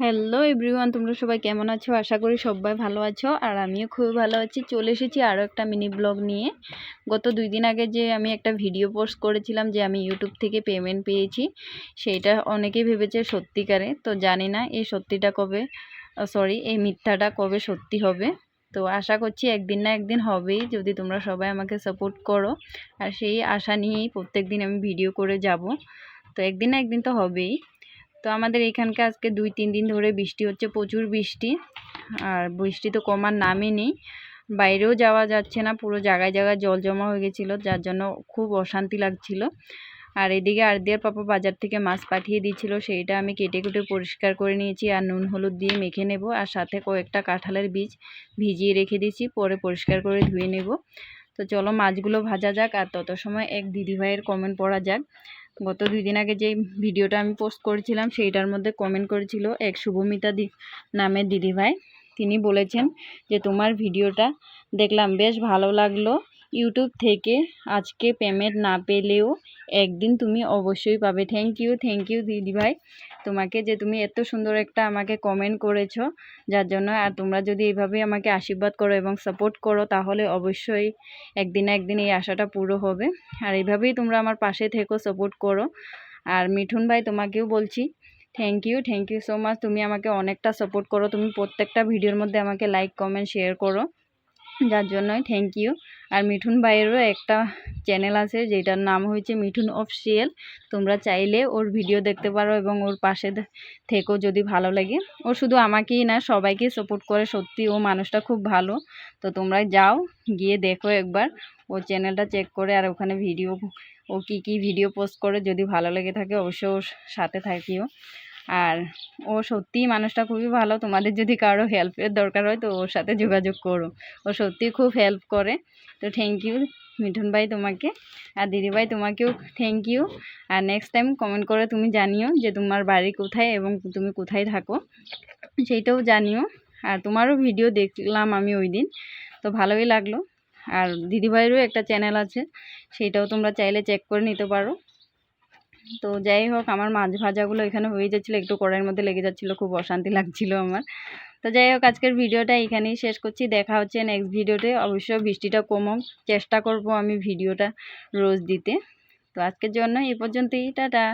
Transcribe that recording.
Hello everyone, তোমরা সবাই কেমন আছো? আশা করি সবাই ভালো আছো আর আমিও খুবই ভালো আছি। চলে এসেছি আরও একটা মিনি ব্লগ নিয়ে। গত 2 দিন আগে যে আমি একটা ভিডিও পোস্ট করেছিলাম যে আমি ইউটিউব থেকে পেমেন্ট পেয়েছি, সেইটা অনেকেই ভেবেছে সত্যিকারে। তো জানি না এই সত্যিটা কবে এই মিথ্যাটা কবে সত্যি হবে। তো আশা করছি একদিন না একদিন হবেই, যদি তোমরা সবাই আমাকে সাপোর্ট করো। আর সেই আশা নিয়েই প্রত্যেক দিন আমি ভিডিও করে যাব। তো একদিন না একদিন তো হবেই। তো আমাদের এখানকে আজকে 2-3 দিন ধরে বৃষ্টি হচ্ছে, প্রচুর বৃষ্টি। আর বৃষ্টি তো কমার নামই নেই, বাইরেও যাওয়া যাচ্ছে না, পুরো জায়গায় জায়গায় জল জমা হয়ে গেছিলো, যার জন্য খুব অশান্তি লাগছিল। আর এদিকে আরদিয়ার পাপা বাজার থেকে মাছ পাঠিয়ে দিয়েছিল, সেইটা আমি কেটে কুটে পরিষ্কার করে নিয়েছি আর নুন হলুদ দিয়ে মেখে নেব। আর সাথে কয়েকটা কাঁঠালের বীজ ভিজিয়ে রেখে দিয়েছি, পরে পরিষ্কার করে ধুয়ে নেব। তো চলো মাছগুলো ভাজা যাক, আর তত সময় এক দিদিভাইয়ের কমেন্ট পড়া যাক। গত 2 দিন আগে যে ভিডিওটা আমি পোস্ট করেছিলাম সেইটার মধ্যে কমেন্ট করেছিল এক শুভমিতা নামের দিদিভাই। তিনি বলেছেন যে তোমার ভিডিওটা দেখলাম, বেশ ভালো লাগলো। ইউটিউব থেকে আজকে পেমেন্ট না পেলেও একদিন তুমি অবশ্যই পাবে। থ্যাংক ইউ দিদিভাই তোমাকে, যে তুমি এত সুন্দর একটা আমাকে কমেন্ট করেছো, যার জন্য। আর তোমরা যদি এইভাবে আমাকে আশীর্বাদ করো এবং সাপোর্ট করো, তাহলে অবশ্যই একদিন না একদিন এই আশাটা পুরো হবে। আর এইভাবেই তোমরা আমার পাশে থেকো, সাপোর্ট করো। আর মিঠুন ভাই তোমাকেও বলছি থ্যাংক ইউ সো মাচ। তুমি আমাকে অনেকটা সাপোর্ট করো, তুমি প্রত্যেকটা ভিডিওর মধ্যে আমাকে লাইক কমেন্ট শেয়ার করো, যার জন্যই থ্যাংক ইউ। আর মিঠুন ভাইয়েরও একটা চ্যানেল আছে যেটার নাম হয়েছে মিঠুন অফিশিয়াল, তোমরা চাইলে ওর ভিডিও দেখতে পারো এবং ওর পাশে থেকেও যদি ভালো লাগে। ও শুধু আমাকেই না, সবাইকে সাপোর্ট করে, সত্যি ও মানুষটা খুব ভালো। তো তোমরা যাও, গিয়ে দেখো একবার ওর চ্যানেলটা চেক করে। আর ওখানে ভিডিও, ও কি ভিডিও পোস্ট করে, যদি ভালো লেগে থাকে অবশ্যই ওর সাথে থাকিও। আর ও সত্যিই মানুষটা খুবই ভালো, তোমাদের যদি কারো হেল্পের দরকার হয় তো ওর সাথে যোগাযোগ করো, ও সত্যিই খুব হেল্প করে। তো থ্যাংক ইউ মিঠুন ভাই তোমাকে। আর দিদিভাই তোমাকেও থ্যাংক ইউ। আর নেক্সট টাইম কমেন্ট করে তুমি জানিও যে তোমার বাড়ি কোথায় এবং তুমি কোথায় থাকো, সেইটাও জানিও। আর তোমারও ভিডিও দেখলাম আমি ওই দিন, তো ভালোই লাগলো। আর দিদিভাইয়েরও একটা চ্যানেল আছে, সেইটাও তোমরা চাইলে চেক করে নিতে পারো। তো যাই হোক, আমার মাছ ভাজাগুলো এখানে হয়ে যাচ্ছিলো, একটু কড়াইয়ের মধ্যে লেগে যাচ্ছিলো, খুব অশান্তি লাগছিল আমার। তো যাই হোক, আজকের ভিডিওটা এখানেই শেষ করছি, দেখা হচ্ছে নেক্সট ভিডিওতে। অবশ্যই বৃষ্টিটা কমুক, চেষ্টা করব আমি ভিডিওটা রোজ দিতে। তো আজকের জন্য এই পর্যন্তই, টাটা।